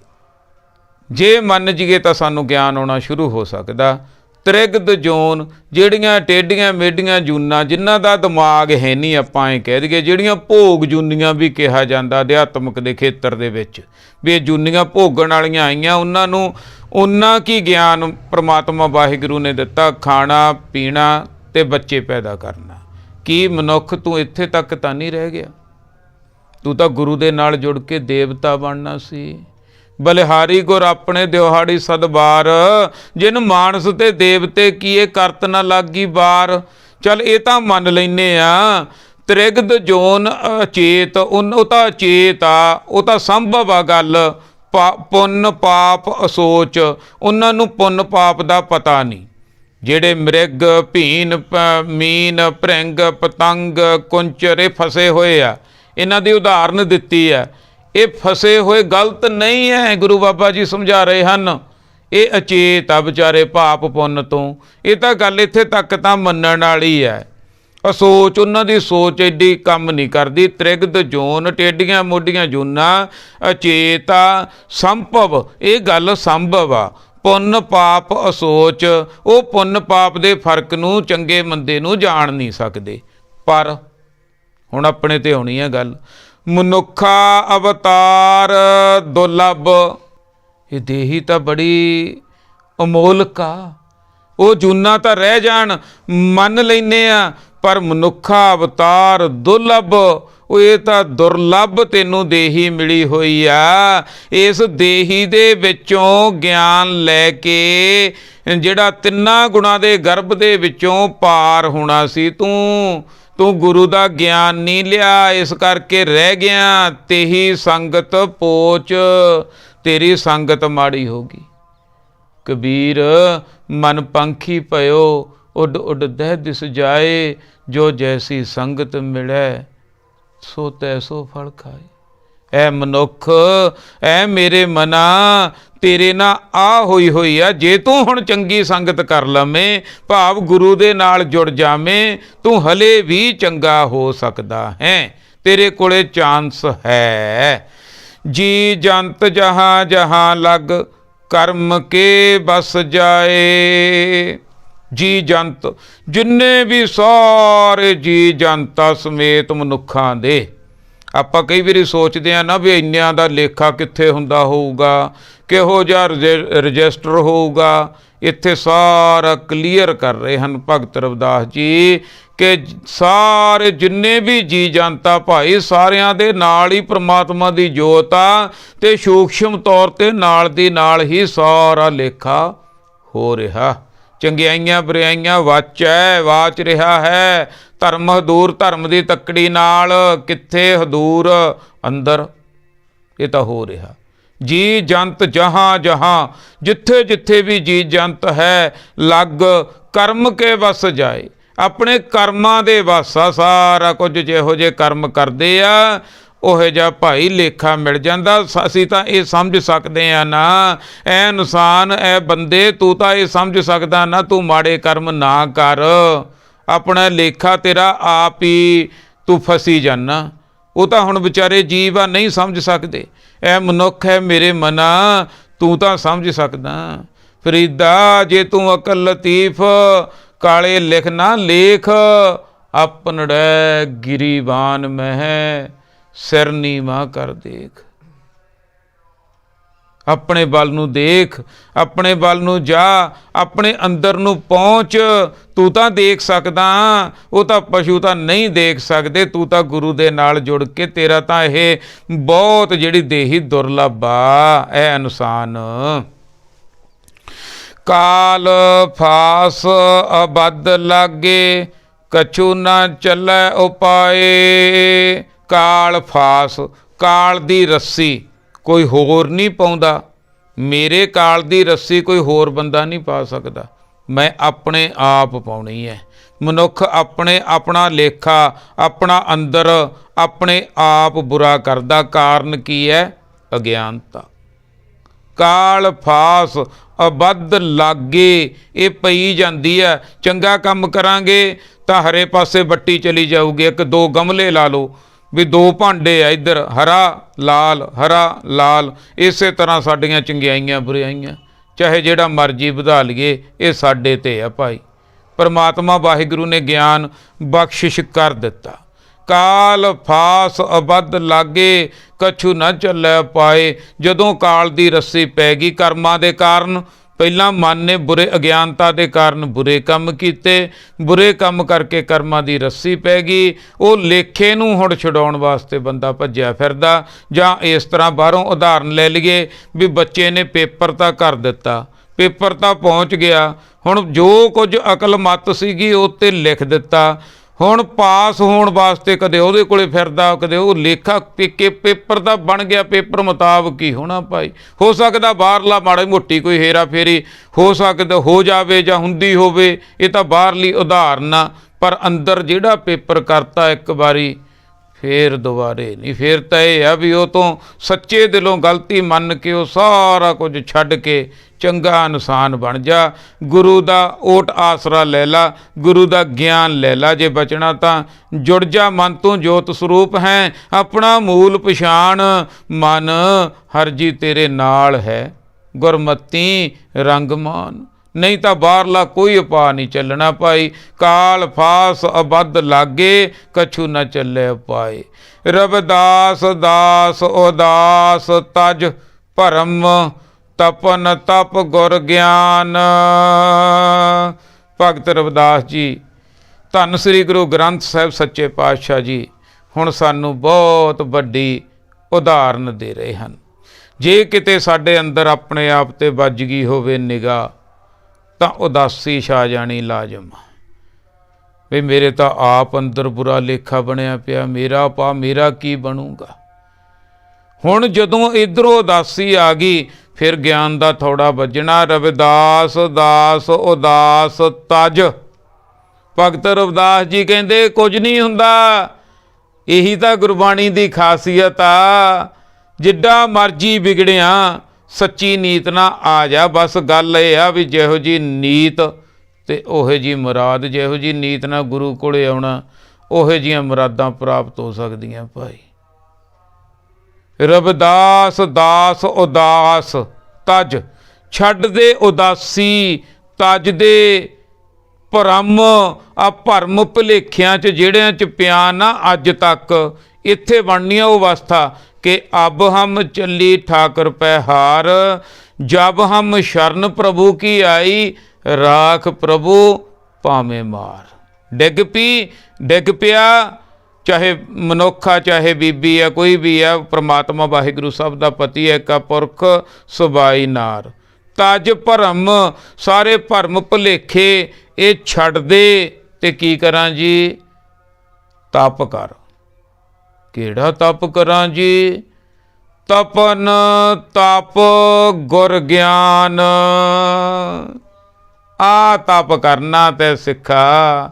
ਜੇ ਮੰਨ ਜੀਏ ਤਾਂ ਸਾਨੂੰ ਗਿਆਨ ਆਉਣਾ ਸ਼ੁਰੂ ਹੋ ਸਕਦਾ। ਤ੍ਰਿਗਦ ਜੋਨ, ਜਿਹੜੀਆਂ ਟੇਢੀਆਂ ਮੇਢੀਆਂ ਜੂਨਾਂ, ਜਿਨ੍ਹਾਂ ਦਾ ਦਿਮਾਗ ਹੈ ਨਹੀਂ, ਆਪਾਂ ਇਹ ਕਹਿ ਦਈਏ, ਜਿਹੜੀਆਂ ਭੋਗ ਜੂਨੀਆਂ ਵੀ ਕਿਹਾ ਜਾਂਦਾ ਅਧਿਆਤਮਕ ਦੇ ਖੇਤਰ ਦੇ ਵਿੱਚ, ਵੀ ਇਹ ਜੂਨੀਆਂ ਭੋਗਣ ਵਾਲੀਆਂ ਆਈਆਂ, ਉਹਨਾਂ ਨੂੰ ਉਹਨਾਂ ਕੀ ਗਿਆਨ ਪ੍ਰਮਾਤਮਾ ਵਾਹਿਗੁਰੂ ਨੇ ਦਿੱਤਾ? ਖਾਣਾ ਪੀਣਾ ਤੇ ਬੱਚੇ ਪੈਦਾ ਕਰਨਾ। ਕੀ ਮਨੁੱਖ ਤੂੰ ਇੱਥੇ ਤੱਕ ਤਾਂ ਨਹੀਂ ਰਹਿ ਗਿਆ? ਤੂੰ ਤਾਂ ਗੁਰੂ ਦੇ ਨਾਲ ਜੁੜ ਕੇ ਦੇਵਤਾ ਬਣਨਾ ਸੀ। ਬਲਿਹਾਰੀ ਗੁਰ ਆਪਣੇ ਦਿਹਾੜੀ ਸਦਬਾਰ, ਜਿਨ ਮਾਨਸ ਤੇ ਦੇਵਤੇ ਕੀਏ ਕਰਤ ਨਾ ਲਾਗੀ ਬਾਰ। ਚੱਲ ਇਹ ਤਾਂ ਮੰਨ ਲੈਨੇ ਆ। ਤ੍ਰਿਗਦ ਜੋਨ ਅਚੇਤ, ਉਹ ਤਾਂ ਅਚੇਤ ਆ, ਉਹ ਤਾਂ ਸੰਭਵ ਆ ਗੱਲ। ਪੁੰਨ ਪਾਪ ਅਸੋਚ, ਉਹਨਾਂ ਨੂੰ ਪੁੰਨ ਪਾਪ ਦਾ ਪਤਾ ਨਹੀਂ। ਜਿਹੜੇ ਮ੍ਰਿਗ ਭੀਨ ਮੀਨ ਭ੍ਰਿੰਗ ਪਤੰਗ ਕੁੰਚਰ ਇਹ ਫਸੇ ਹੋਏ ਆ, ਇਹਨਾਂ ਦੀ ਉਦਾਹਰਨ ਦਿੱਤੀ ਹੈ। ਇਹ ਫਸੇ ਹੋਏ ਗਲਤ ਨਹੀਂ ਹੈ, ਗੁਰੂ ਬਾਬਾ ਜੀ ਸਮਝਾ ਰਹੇ ਹਨ। ਇਹ ਅਚੇਤ ਆ ਵਿਚਾਰੇ ਪਾਪ ਪੁੰਨ ਤੋਂ। ਇਹ ਤਾਂ ਗੱਲ ਇੱਥੇ ਤੱਕ ਤਾਂ ਮੰਨਣ ਵਾਲੀ ਹੈ। ਅਸੋਚ, ਉਹਨਾਂ ਦੀ ਸੋਚ ਐਡੀ ਕੰਮ ਨਹੀਂ ਕਰਦੀ। ਤ੍ਰਿਗਦ ਜੋਨ, ਟੇਡੀਆਂ ਮੋਢੀਆਂ ਜੂਨਾਂ, ਅਚੇਤ ਆ। ਸੰਭਵ, ਇਹ ਗੱਲ ਸੰਭਵ ਆ। ਪੁੰਨ ਪਾਪ ਅਸੋਚ, ਉਹ ਪੁੰਨ ਪਾਪ ਦੇ ਫਰਕ ਨੂੰ, ਚੰਗੇ ਮੰਦੇ ਨੂੰ ਜਾਣ ਨਹੀਂ ਸਕਦੇ। ਪਰ ਹੁਣ ਆਪਣੇ ਤੇ ਆਉਣੀ ਹੈ ਗੱਲ। ਮਨੁੱਖਾ ਅਵਤਾਰ ਦੁਰਲਭ, ਇਹ ਦੇਹੀ ਤਾਂ ਬੜੀ ਅਮੋਲਕ ਆ। ਉਹ ਜੂਨਾਂ ਤਾਂ ਰਹਿ ਜਾਣ ਮੰਨ ਲੈਨੇ ਆ, ਪਰ ਮਨੁੱਖਾ ਅਵਤਾਰ ਦੁਰਲਭ, ਉਹ ਇਹ ਤਾਂ ਦੁਰਲਭ ਤੈਨੂੰ ਦੇਹੀ ਮਿਲੀ ਹੋਈ ਆ। ਇਸ ਦੇਹੀ ਦੇ ਵਿੱਚੋਂ ਗਿਆਨ ਲੈ ਕੇ ਜਿਹੜਾ ਤਿੰਨਾਂ ਗੁਣਾਂ ਦੇ ਗਰਭ ਦੇ ਵਿੱਚੋਂ ਪਾਰ ਹੋਣਾ ਸੀ, ਤੂੰ ਗੁਰੂ ਦਾ ਗਿਆਨ ਨਹੀਂ ਲਿਆ, ਇਸ ਕਰਕੇ ਰਹਿ ਗਿਆ। ਤੇਹੀ ਸੰਗਤ ਪੋਚ, ਤੇਰੀ ਸੰਗਤ ਮਾੜੀ ਹੋ ਗਈ। ਕਬੀਰ ਮਨ ਪੰਖੀ ਭਇਓ, ਉੱਡ ਉੱਡ ਦਹਿ ਦਿਸ ਜਾਏ। ਜੋ ਜੈਸੀ ਸੰਗਤ ਮਿਲੈ ਸੋ ਤੈਸੋ ਫਲ ਖਾਏ। ਐ ਮਨੁੱਖ, ਐ ਮੇਰੇ ਮਨਾ, ਤੇਰੇ ਨਾਲ ਆ ਹੋਈ ਆ। ਜੇ ਤੂੰ ਹੁਣ ਚੰਗੀ ਸੰਗਤ ਕਰ ਲਵੇਂ, ਭਾਵ ਗੁਰੂ ਦੇ ਨਾਲ ਜੁੜ ਜਾਵੇਂ, ਤੂੰ ਹਲੇ ਵੀ ਚੰਗਾ ਹੋ ਸਕਦਾ ਹੈ। ਤੇਰੇ ਕੋਲੇ ਚਾਂਸ ਹੈ। ਜੀ ਜੰਤ ਜਹਾਂ ਜਹਾਂ ਲਗ, ਕਰਮ ਕੇ ਬਸ ਜਾਏ। ਜੀ ਜੰਤ, ਜਿੰਨੇ ਵੀ ਸਾਰੇ ਜੀ ਜਨਤਾ ਸਮੇਤ ਮਨੁੱਖਾਂ ਦੇ, ਆਪਾਂ ਕਈ ਵਾਰੀ ਸੋਚਦੇ ਹਾਂ ਨਾ ਵੀ ਇੰਨਿਆਂ ਦਾ ਲੇਖਾ ਕਿੱਥੇ ਹੁੰਦਾ ਹੋਊਗਾ, ਕਿਹੋ ਜਿਹਾ ਰਜਿਸਟਰ ਹੋਊਗਾ। ਇੱਥੇ ਸਾਰਾ ਕਲੀਅਰ ਕਰ ਰਹੇ ਹਨ ਭਗਤ ਰਵਿਦਾਸ ਜੀ ਕਿ ਸਾਰੇ ਜਿੰਨੇ ਵੀ ਜੀ ਜਨਤਾ ਭਾਈ, ਸਾਰਿਆਂ ਦੇ ਨਾਲ ਹੀ ਪ੍ਰਮਾਤਮਾ ਦੀ ਜੋਤ ਆ, ਤੇ ਸੂਖਸ਼ਮ ਤੌਰ 'ਤੇ ਨਾਲ ਦੀ ਨਾਲ ਹੀ ਸਾਰਾ ਲੇਖਾ ਹੋ ਰਿਹਾ। ਚੰਗਿਆਈਆਂ ਬੁਰਾਈਆਂ ਵਾਚ ਰਿਹਾ ਹੈ। ਧਰਮ ਹਦੂਰ, ਧਰਮ ਦੀ ਤੱਕੜੀ ਨਾਲ, ਕਿੱਥੇ ਹਦੂਰ ਅੰਦਰ। ਇਹ ਤਾਂ ਹੋ ਰਿਹਾ। ਜੀ ਜੰਤ ਜਹਾਂ ਜਹਾਂ, ਜਿੱਥੇ ਜਿੱਥੇ ਵੀ ਜੀ ਜੰਤ ਹੈ, ਲੱਗ ਕਰਮ ਕੇ ਵਸ ਜਾਏ। ਆਪਣੇ ਕਰਮਾਂ ਦੇ ਵਸ ਆ ਸਾਰਾ ਕੁਝ। ਜਿਹੋ ਜਿਹੇ ਕਰਮ ਕਰਦੇ ਆ ਉਹੋ ਜਿਹਾ ਭਾਈ ਲੇਖਾ ਮਿਲ ਜਾਂਦਾ। ਅਸੀਂ ਤਾਂ ਇਹ ਸਮਝ ਸਕਦੇ ਹਾਂ ਨਾ, ਐ ਇਨਸਾਨ, ਐ ਬੰਦੇ, ਤੂੰ ਤਾਂ ਇਹ ਸਮਝ ਸਕਦਾ ਨਾ, ਤੂੰ ਮਾੜੇ ਕਰਮ ਨਾ ਕਰ, ਆਪਣਾ ਲੇਖਾ ਤੇਰਾ ਆਪ ਹੀ ਤੂੰ ਫਸੀ ਜਾਨਾ। ਉਹ ਤਾਂ ਹੁਣ ਵਿਚਾਰੇ ਜੀਵ ਆ, ਨਹੀਂ ਸਮਝ ਸਕਦੇ। ਐ ਮਨੁੱਖ ਹੈ ਮੇਰੇ ਮਨਾ, ਤੂੰ ਤਾਂ ਸਮਝ ਸਕਦਾ। ਫਰੀਦਾ ਜੇ ਤੂੰ ਅਕਲ ਲਤੀਫ, ਕਾਲੇ ਲਿਖ ਨਾ ਲੇਖ, ਆਪਨੜੈ ਗਿਰੀਵਾਨ ਮਹਿ, ਸਿਰ ਨੀਵਾਂ ਕਰ ਦੇਖ। ਆਪਣੇ ਬਲ ਨੂੰ ਦੇਖ, ਆਪਣੇ ਬਲ ਨੂੰ ਜਾ, ਆਪਣੇ ਅੰਦਰ ਨੂੰ ਪਹੁੰਚ। ਤੂੰ ਤਾਂ ਦੇਖ ਸਕਦਾ, ਉਹ ਤਾਂ ਪਸ਼ੂ ਤਾਂ ਨਹੀਂ ਦੇਖ ਸਕਦੇ। ਤੂੰ ਤਾਂ ਗੁਰੂ ਦੇ ਨਾਲ ਜੁੜ ਕੇ, ਤੇਰਾ ਤਾਂ ਇਹ ਬਹੁਤ ਜਿਹੜੀ ਦੇਹੀ ਦੁਰਲਭ ਆ। ਇਹ ਇਨਸਾਨ ਕਾਲ ਫਾਸ ਅਬਦ ਲਾਗੇ, ਕਛੂ ਨਾ ਚੱਲੈ ਉਪਾਏ। ਕਾਲ ਫਾਸ, ਕਾਲ ਦੀ ਰੱਸੀ ਕੋਈ ਹੋਰ ਨਹੀਂ ਪਾਉਂਦਾ। ਮੇਰੇ ਕਾਲ ਦੀ ਰੱਸੀ ਕੋਈ ਹੋਰ ਬੰਦਾ ਨਹੀਂ ਪਾ ਸਕਦਾ, ਮੈਂ ਆਪਣੇ ਆਪ ਪਾਉਣੀ ਹੈ। ਮਨੁੱਖ ਆਪਣਾ ਲੇਖਾ, ਆਪਣਾ ਅੰਦਰ ਆਪਣੇ ਆਪ ਬੁਰਾ ਕਰਦਾ। ਕਾਰਨ ਕੀ ਹੈ? ਅਗਿਆਨਤਾ। ਕਾਲ ਫਾਸ ਅਬਦ ਲਾਗੇ, ਇਹ ਪਈ ਜਾਂਦੀ ਹੈ। ਚੰਗਾ ਕੰਮ ਕਰਾਂਗੇ ਤਾਂ ਹਰੇ ਪਾਸੇ ਵੱਟੀ ਚਲੀ ਜਾਊਗੀ। ਇੱਕ ਦੋ ਗਮਲੇ ਲਾ ਲਓ ਵੀ ਦੋ ਭਾਂਡੇ ਆ, ਇੱਧਰ ਹਰਾ ਲਾਲ। ਇਸੇ ਤਰ੍ਹਾਂ ਸਾਡੀਆਂ ਚੰਗਿਆਈਆਂ ਬੁਰਾਈਆਂ, ਚਾਹੇ ਜਿਹੜਾ ਮਰਜ਼ੀ ਵਧਾ ਲਈਏ, ਇਹ ਸਾਡੇ 'ਤੇ ਆ ਭਾਈ। ਪਰਮਾਤਮਾ ਵਾਹਿਗੁਰੂ ਨੇ ਗਿਆਨ ਬਖਸ਼ਿਸ਼ ਕਰ ਦਿੱਤਾ। ਕਾਲ ਫਾਸ ਅਬਦ ਲਾਗੇ, ਕਛੂ ਨਾ ਚੱਲੈ ਪਾਏ। ਜਦੋਂ ਕਾਲ ਦੀ ਰੱਸੀ ਪੈ ਗਈ ਕਰਮਾਂ ਦੇ ਕਾਰਨ, ਪਹਿਲਾਂ ਮਨ ਨੇ ਬੁਰੇ ਅਗਿਆਨਤਾ ਦੇ ਕਾਰਨ ਬੁਰੇ ਕੰਮ ਕੀਤੇ, ਬੁਰੇ ਕੰਮ ਕਰਕੇ ਕਰਮਾਂ ਦੀ ਰੱਸੀ ਪੈ ਗਈ। ਉਹ ਲੇਖੇ ਨੂੰ ਹੁਣ ਛਡਾਉਣ ਵਾਸਤੇ ਬੰਦਾ ਭੱਜਿਆ ਫਿਰਦਾ। ਜਾਂ ਇਸ ਤਰ੍ਹਾਂ ਬਾਹਰੋਂ ਉਦਾਹਰਨ ਲੈ ਲਈਏ ਵੀ ਬੱਚੇ ਨੇ ਪੇਪਰ ਤਾਂ ਕਰ ਦਿੱਤਾ, ਪੇਪਰ ਤਾਂ ਪਹੁੰਚ ਗਿਆ, ਹੁਣ ਜੋ ਕੁਝ ਅਕਲ ਮੱਤ ਸੀਗੀ ਉਹ 'ਤੇ ਲਿਖ ਦਿੱਤਾ। ਹੁਣ ਪਾਸ ਹੋਣ ਵਾਸਤੇ ਕਦੇ ਉਹਦੇ ਕੋਲੇ ਫਿਰਦਾ, ਕਦੇ ਉਹ ਲੇਖਾ ਪੇਪਰ ਤਾਂ ਬਣ ਗਿਆ, ਪੇਪਰ ਮੁਤਾਬਕ ਹੀ ਹੋਣਾ ਭਾਈ। ਹੋ ਸਕਦਾ ਬਾਹਰਲਾ ਮਾੜੀ ਮੋਟੀ ਕੋਈ ਹੇਰਾ ਫੇਰੀ ਹੋ ਸਕਦਾ ਹੋ ਜਾਵੇ ਜਾਂ ਹੁੰਦੀ ਹੋਵੇ, ਇਹ ਤਾਂ ਬਾਹਰਲੀ ਉਦਾਹਰਨ ਆ। ਪਰ ਅੰਦਰ ਜਿਹੜਾ ਪੇਪਰ ਕਰਤਾ ਇੱਕ ਵਾਰੀ, ਫੇਰ ਦੁਬਾਰੇ ਨਹੀਂ। ਫੇਰ ਤਾਂ ਇਹ ਆ ਵੀ ਉਹ ਤੋਂ ਸੱਚੇ ਦਿਲੋਂ ਗਲਤੀ ਮੰਨ ਕੇ ਉਹ ਸਾਰਾ ਕੁਝ ਛੱਡ ਕੇ ਚੰਗਾ ਇਨਸਾਨ ਬਣ ਜਾ। ਗੁਰੂ ਦਾ ਓਟ ਆਸਰਾ ਲੈ ਲਾ, ਗੁਰੂ ਦਾ ਗਿਆਨ ਲੈ ਲਾ। ਜੇ ਬਚਣਾ ਤਾਂ ਜੁੜ ਜਾ ਮਨ ਤੋਂ ਜੋਤ ਸਰੂਪ ਹੈ। ਆਪਣਾ ਮੂਲ ਪਛਾਣ, ਮਨ ਹਰ ਜੀ ਤੇਰੇ ਨਾਲ ਹੈ। ਗੁਰਮਤੀ ਰੰਗਮਾਨ, ਨਹੀਂ ਤਾਂ ਬਾਹਰਲਾ ਕੋਈ ਉਪਾਅ ਨਹੀਂ ਚੱਲਣਾ ਭਾਈ। ਕਾਲ ਫਾਸ ਅਬਦ ਲਾਗੇ, ਕਛੂ ਨਾ ਚੱਲੇ ਪਾਏ। ਰਵਿਦਾਸ ਦਾਸ ਉਦਾਸ, ਤਜ ਭਰਮ ਤਪਨ ਤਪ ਗੁਰ ਗਿਆਨ। ਭਗਤ ਰਵਿਦਾਸ ਜੀ, ਧੰਨ ਸ੍ਰੀ ਗੁਰੂ ਗ੍ਰੰਥ ਸਾਹਿਬ ਸੱਚੇ ਪਾਤਸ਼ਾਹ ਜੀ ਹੁਣ ਸਾਨੂੰ ਬਹੁਤ ਵੱਡੀ ਉਦਾਹਰਨ ਦੇ ਰਹੇ ਹਨ। ਜੇ ਕਿਤੇ ਸਾਡੇ ਅੰਦਰ ਆਪਣੇ ਆਪ 'ਤੇ ਵੱਜ ਗਈ ਹੋਵੇ ਨਿਗਾਹ, ਤਾਂ ਉਦਾਸੀ ਛਾ ਜਾਣੀ ਲਾਜ਼ਮ। ਵੀ ਮੇਰੇ ਤਾਂ ਆਪ ਅੰਦਰ ਬੁਰਾ ਲੇਖਾ ਬਣਿਆ ਪਿਆ, ਮੇਰਾ ਕੀ ਬਣੂਗਾ। ਹੁਣ ਜਦੋਂ ਇੱਧਰੋਂ ਉਦਾਸੀ ਆ ਗਈ, ਫਿਰ ਗਿਆਨ ਦਾ ਥੋੜਾ ਵੱਜਣਾ। ਰਵਿਦਾਸ ਦਾਸ ਉਦਾਸ ਤਜ। ਭਗਤ ਰਵਿਦਾਸ ਜੀ ਕਹਿੰਦੇ ਕੁਝ ਨਹੀਂ ਹੁੰਦਾ। ਇਹੀ ਤਾਂ ਗੁਰਬਾਣੀ ਦੀ ਖਾਸੀਅਤ ਆ ਜਿੱਡਾ ਮਰਜੀ ਵਿਗੜਿਆ ਸੱਚੀ ਨੀਤ ਨਾਲ ਆ ਜਾ। ਬਸ ਗੱਲ ਇਹ ਆ ਵੀ ਜਿਹੋ ਜੀ ਨੀਤ ਤੇ ਉਹੋ ਜੀ ਮੁਰਾਦ। ਜਿਹੋ ਜੀ ਨੀਤ ਨਾਲ ਗੁਰੂ ਕੋਲੇ ਆਉਣਾ ਉਹੋ ਜਿਹੀਆਂ ਮੁਰਾਦਾਂ ਪ੍ਰਾਪਤ ਹੋ ਸਕਦੀਆਂ ਭਾਈ। ਰਵਿਦਾਸ ਦਾਸ ਉਦਾਸ ਤਜ, ਛੱਡ ਦੇ ਉਦਾਸੀ ਤਜ ਦੇ ਭਰਮ। ਆ ਭਰਮ ਭੁਲੇਖਿਆਂ 'ਚ ਜਿਹੜਿਆਂ 'ਚ ਪਿਆ ਨਾ ਅੱਜ ਤੱਕ, ਇੱਥੇ ਬਣਨੀ ਆ ਉਹ ਅਵਸਥਾ ਕਿ ਅਬ ਹਮ ਚੱਲੀ ਠਾਕਰ ਪੈ ਹਾਰ, ਜਬ ਹਮ ਸ਼ਰਨ ਪ੍ਰਭੂ ਕੀ ਆਈ, ਰਾਖ ਪ੍ਰਭੂ ਭਾਵੇਂ ਮਾਰ। ਡਿੱਗ ਪਿਆ, ਚਾਹੇ ਮਨੁੱਖ ਆ ਚਾਹੇ ਬੀਬੀ ਆ ਕੋਈ ਵੀ ਆ, ਪ੍ਰਮਾਤਮਾ ਵਾਹਿਗੁਰੂ ਸਭ ਦਾ ਪਤੀ ਹੈ, ਏਕਾ ਪੁਰਖ ਸੁਬਾਈ ਨਾਰ। ਤਜ ਭਰਮ, ਸਾਰੇ ਭਰਮ ਭੁਲੇਖੇ ਇਹ ਛੱਡ ਦੇ ਤੇ ਕੀ ਕਰਾਂ ਜੀ, ਤਪ ਕਰ। ਕਿਹੜਾ ਤਪ ਕਰਾਂ ਜੀ, ਤਪਨ ਤਪ ਗੁਰ ਗਿਆਨ। ਆ ਤਪ ਕਰਨਾ ਤੇ ਸਿੱਖਾ।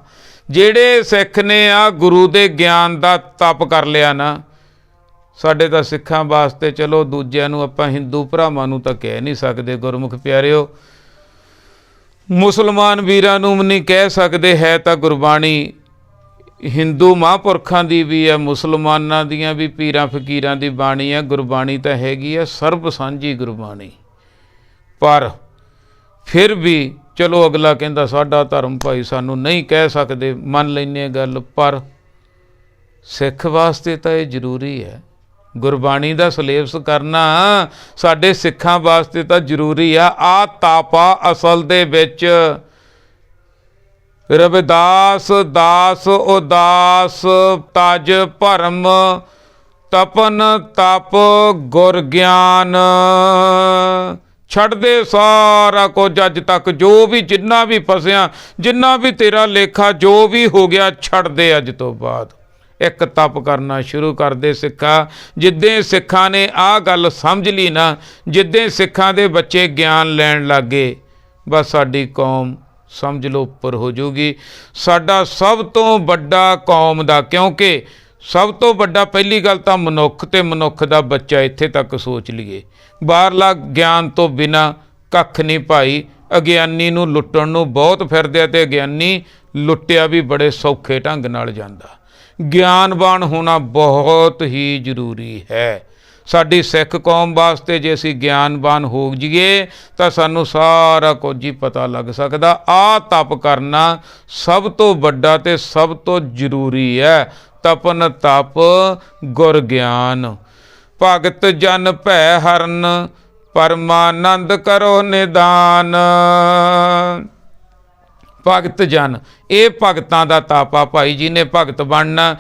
ਜਿਹੜੇ ਸਿੱਖ ਨੇ ਆ ਗੁਰੂ ਦੇ ਗਿਆਨ ਦਾ ਤਪ ਕਰ ਲਿਆ ਨਾ, ਸਾਡੇ ਤਾਂ ਸਿੱਖਾਂ ਵਾਸਤੇ, ਚਲੋ ਦੂਜਿਆਂ ਨੂੰ ਆਪਾਂ ਹਿੰਦੂ ਭਰਾਵਾਂ ਨੂੰ ਤਾਂ ਕਹਿ ਨਹੀਂ ਸਕਦੇ ਗੁਰਮੁਖ ਪਿਆਰਿਓ, ਮੁਸਲਮਾਨ ਵੀਰਾਂ ਨੂੰ ਨਹੀਂ ਕਹਿ ਸਕਦੇ, ਹੈ ਤਾਂ ਗੁਰਬਾਣੀ ਹਿੰਦੂ ਮਹਾਂਪੁਰਖਾਂ ਦੀ ਵੀ ਹੈ, ਮੁਸਲਮਾਨਾਂ ਦੀਆਂ ਵੀ, ਪੀਰਾਂ ਫਕੀਰਾਂ ਦੀ ਬਾਣੀ ਹੈ। ਗੁਰਬਾਣੀ ਤਾਂ ਹੈਗੀ ਹੈ ਸਰਬ ਸਾਂਝੀ ਗੁਰਬਾਣੀ। ਪਰ ਫਿਰ ਵੀ ਚਲੋ ਅਗਲਾ ਕਹਿੰਦਾ ਸਾਡਾ ਧਰਮ ਭਾਈ ਸਾਨੂੰ ਨਹੀਂ ਕਹਿ ਸਕਦੇ, ਮੰਨ ਲੈਂਦੇ ਗੱਲ, ਪਰ ਸਿੱਖ ਵਾਸਤੇ ਤਾਂ ਇਹ ਜ਼ਰੂਰੀ ਹੈ। ਗੁਰਬਾਣੀ ਦਾ ਸਿਲੇਬਸ ਕਰਨਾ ਸਾਡੇ ਸਿੱਖਾਂ ਵਾਸਤੇ ਤਾਂ ਜ਼ਰੂਰੀ ਆ। ਆ ਤਾਪਾ ਅਸਲ ਦੇ ਵਿੱਚ ਰਵਿਦਾਸ ਦਾਸ ਉਦਾਸ ਤਜ ਭਰਮ, ਤਪਨ ਤਪ ਗੁਰ ਗਿਆਨ। ਛੱਡ ਦੇ ਸਾਰਾ ਕੁਝ ਅੱਜ ਤੱਕ ਜੋ ਵੀ, ਜਿੰਨਾ ਵੀ ਫਸਿਆ, ਜਿੰਨਾ ਵੀ ਤੇਰਾ ਲੇਖਾ ਜੋ ਵੀ ਹੋ ਗਿਆ, ਛੱਡ ਦੇ ਅੱਜ ਤੋਂ ਬਾਅਦ। ਇੱਕ ਤਪ ਕਰਨਾ ਸ਼ੁਰੂ ਕਰ ਦੇ ਸਿੱਖਾ। ਜਿੱਦਾਂ ਸਿੱਖਾਂ ਨੇ ਆਹ ਗੱਲ ਸਮਝ ਲਈ ਨਾ, ਜਿੱਦਾਂ ਸਿੱਖਾਂ ਦੇ ਬੱਚੇ ਗਿਆਨ ਲੈਣ ਲੱਗੇ, ਬਸ ਸਾਡੀ ਕੌਮ ਸਮਝ ਲਓ ਉੱਪਰ ਹੋ ਜਾਊਗੀ। ਸਾਡਾ ਸਭ ਤੋਂ ਵੱਡਾ ਕੌਮ ਦਾ, ਕਿਉਂਕਿ ਸਭ ਤੋਂ ਵੱਡਾ ਪਹਿਲੀ ਗੱਲ ਤਾਂ ਮਨੁੱਖ ਤੇ ਮਨੁੱਖ ਦਾ ਬੱਚਾ। ਇੱਥੇ ਤੱਕ ਸੋਚ ਲਈਏ, ਬਾਹਰਲਾ ਗਿਆਨ ਤੋਂ ਬਿਨਾਂ ਕੱਖ ਨਹੀਂ ਭਾਈ। ਅਗਿਆਨੀ ਨੂੰ ਲੁੱਟਣ ਨੂੰ ਬਹੁਤ ਫਿਰਦੇ ਆ ਤੇ ਅਗਿਆਨੀ ਲੁੱਟਿਆ ਵੀ ਬੜੇ ਸੌਖੇ ਢੰਗ ਨਾਲ ਜਾਂਦਾ। ਗਿਆਨਵਾਨ ਹੋਣਾ ਬਹੁਤ ਹੀ ਜ਼ਰੂਰੀ ਹੈ ਸਾਡੀ ਸਿੱਖ ਕੌਮ ਵਾਸਤੇ। ਜੇ ਅਸੀਂ ਗਿਆਨਵਾਨ ਹੋ ਜਾਈਏ ਤਾਂ ਸਾਨੂੰ ਸਾਰਾ ਕੁਝ ਹੀ ਪਤਾ ਲੱਗ ਸਕਦਾ। ਆਹ ਤਪ ਕਰਨਾ ਸਭ ਤੋਂ ਵੱਡਾ ਤੇ ਸਭ ਤੋਂ ਜ਼ਰੂਰੀ ਹੈ। ਤਪਨ ਤਪ ਗੁਰ ਗਿਆਨ। ਭਗਤ ਜਨ ਭੈ ਹਰਨ, ਪਰਮਾਨੰਦ ਕਰੋ ਨਿਦਾਨ। ਭਗਤ ਜਨ, ਇਹ ਭਗਤਾਂ ਦਾ ਤਾਪਾ ਭਾਈ। ਜਿਹਨੇ ਭਗਤ ਬਣਨਾ,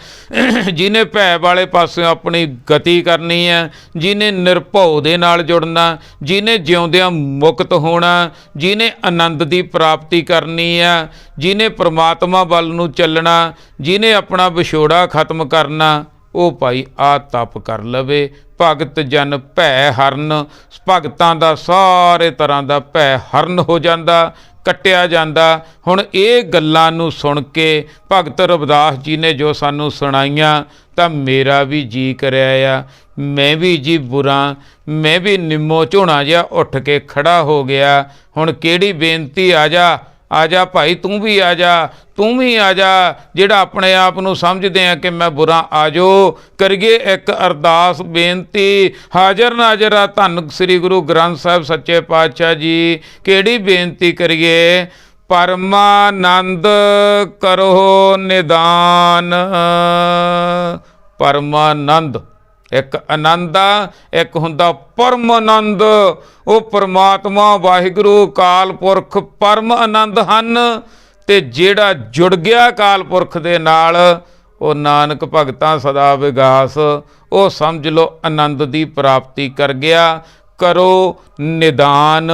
ਜਿਹਨੇ ਭੈ ਵਾਲੇ ਪਾਸੇ ਆਪਣੀ ਗਤੀ ਕਰਨੀ ਹੈ, ਜਿਹਨੇ ਨਿਰਭਉ ਦੇ ਨਾਲ ਜੁੜਨਾ, ਜਿਹਨੇ ਜਿਉਂਦਿਆਂ ਮੁਕਤ ਹੋਣਾ, ਜਿਹਨੇ ਆਨੰਦ ਦੀ ਪ੍ਰਾਪਤੀ ਕਰਨੀ ਹੈ, ਜਿਹਨੇ ਪ੍ਰਮਾਤਮਾ ਵੱਲ ਨੂੰ ਚੱਲਣਾ, ਜਿਹਨੇ ਆਪਣਾ ਵਿਛੋੜਾ ਖਤਮ ਕਰਨਾ, ਉਹ ਭਾਈ ਆ ਤਪ ਕਰ ਲਵੇ। ਭਗਤ ਜਨ ਭੈ ਹਰਨ, ਭਗਤਾਂ ਦਾ ਸਾਰੇ ਤਰ੍ਹਾਂ ਦਾ ਭੈ ਹਰਨ ਹੋ ਜਾਂਦਾ, ਕੱਟਿਆ ਜਾਂਦਾ। ਹੁਣ ਇਹ ਗੱਲਾਂ ਨੂੰ ਸੁਣ ਕੇ ਭਗਤ ਰਵਿਦਾਸ ਜੀ ਨੇ ਜੋ ਸਾਨੂੰ ਸੁਣਾਈਆਂ, ਤਾਂ ਮੇਰਾ ਵੀ ਜੀ ਕਰਿਆ ਆ, ਮੈਂ ਵੀ ਜੀ ਬੁਰਾ, ਮੈਂ ਵੀ ਨਿੰਮੋ ਝੋਣਾ ਜਿਹਾ ਉੱਠ ਕੇ ਖੜਾ ਹੋ ਗਿਆ। ਹੁਣ ਕਿਹੜੀ ਬੇਨਤੀ, ਆ ਜਾ ਆ ਜਾ ਭਾਈ, ਤੂੰ ਵੀ ਆ ਜਾ, ਤੂੰ ਵੀ ਆ ਜਾ। ਜਿਹੜਾ ਆਪਣੇ ਆਪ ਨੂੰ ਸਮਝਦੇ ਆ ਕਿ ਮੈਂ ਬੁਰਾ, ਆ ਜਾਓ ਕਰੀਏ ਇੱਕ ਅਰਦਾਸ ਬੇਨਤੀ। ਹਾਜ਼ਰ ਨਾਜ਼ਰ ਆ ਧੰਨ ਸ੍ਰੀ ਗੁਰੂ ਗ੍ਰੰਥ ਸਾਹਿਬ ਸੱਚੇ ਪਾਤਸ਼ਾਹ ਜੀ। ਕਿਹੜੀ ਬੇਨਤੀ ਕਰੀਏ? ਪਰਮਾਨੰਦ ਕਰੋ ਨਿਦਾਨ। ਪਰਮਾਨੰਦ ਇੱਕ ਆਨੰਦ ਆ, ਇੱਕ ਹੁੰਦਾ ਪਰਮ ਆਨੰਦ। ਉਹ ਪਰਮਾਤਮਾ ਵਾਹਿਗੁਰੂ ਅਕਾਲ ਪੁਰਖ ਪਰਮ ਆਨੰਦ ਹਨ। ਤੇ ਜਿਹੜਾ ਜੁੜ ਗਿਆ ਅਕਾਲ ਪੁਰਖ ਦੇ ਨਾਲ, ਉਹ ਨਾਨਕ ਭਗਤਾਂ ਸਦਾ ਵਿਗਾਸ, ਉਹ ਸਮਝ ਲਓ ਆਨੰਦ ਦੀ ਪ੍ਰਾਪਤੀ ਕਰ ਗਿਆ। ਕਰੋ ਨਿਦਾਨ।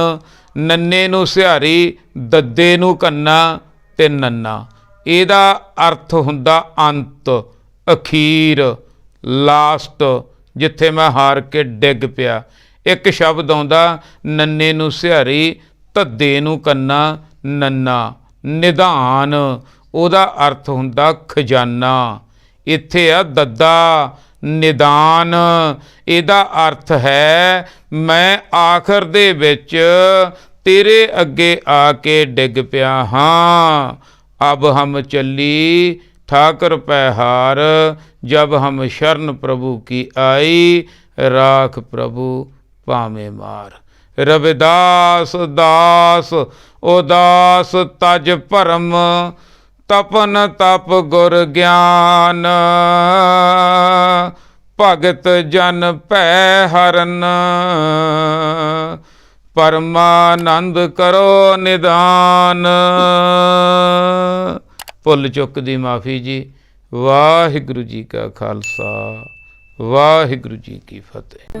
ਨੰਨੇ ਨੂੰ ਸਿਹਾਰੀ, ਦੱਦੇ ਨੂੰ ਕੰਨਾ ਤੇ ਨੰਨਾ, ਇਹਦਾ ਅਰਥ ਹੁੰਦਾ ਅੰਤ, ਅਖੀਰ, ਲਾਸਟ, ਜਿੱਥੇ ਮੈਂ ਹਾਰ ਕੇ ਡਿੱਗ ਪਿਆ। ਇੱਕ ਸ਼ਬਦ ਆਉਂਦਾ ਨੰਨੇ ਨੂੰ ਸਿਹਾਰੀ, ਧੱਦੇ ਨੂੰ ਕੰਨਾ, ਨੰਨਾ ਨਿਧਾਨ, ਉਹਦਾ ਅਰਥ ਹੁੰਦਾ ਖਜ਼ਾਨਾ। ਇੱਥੇ ਆ ਦੱਦਾ, ਨਿਦਾਨ। ਇਹਦਾ ਅਰਥ ਹੈ ਮੈਂ ਆਖਰ ਦੇ ਵਿੱਚ ਤੇਰੇ ਅੱਗੇ ਆ ਕੇ ਡਿੱਗ ਪਿਆ ਹਾਂ। ਅਬ ਹਮ ਚੱਲੀ ਠਾਕਰ ਪੈ ਹਾਰ, ਜਬ ਹਮ ਸ਼ਰਨ ਪ੍ਰਭੂ ਕੀ ਆਈ, ਰਾਖ ਪ੍ਰਭੂ ਭਾਵੇਂ ਮਾਰ। ਰਵਿਦਾਸ ਦਾਸ ਉਦਾਸ ਤਜ ਭਰਮ, ਤਪਨ ਤਪ ਗੁਰ ਗਿਆਨ, ਭਗਤ ਜਨ ਭੈ ਹਰਨ, ਪਰਮਾਨੰਦ ਕਰੋ ਨਿਦਾਨ। ਭੁੱਲ ਚੁੱਕ ਦੀ ਮਾਫੀ ਜੀ। ਵਾਹਿਗੁਰੂ ਜੀ ਕਾ ਖਾਲਸਾ, ਵਾਹਿਗੁਰੂ ਜੀ ਕੀ ਫਤਿਹ।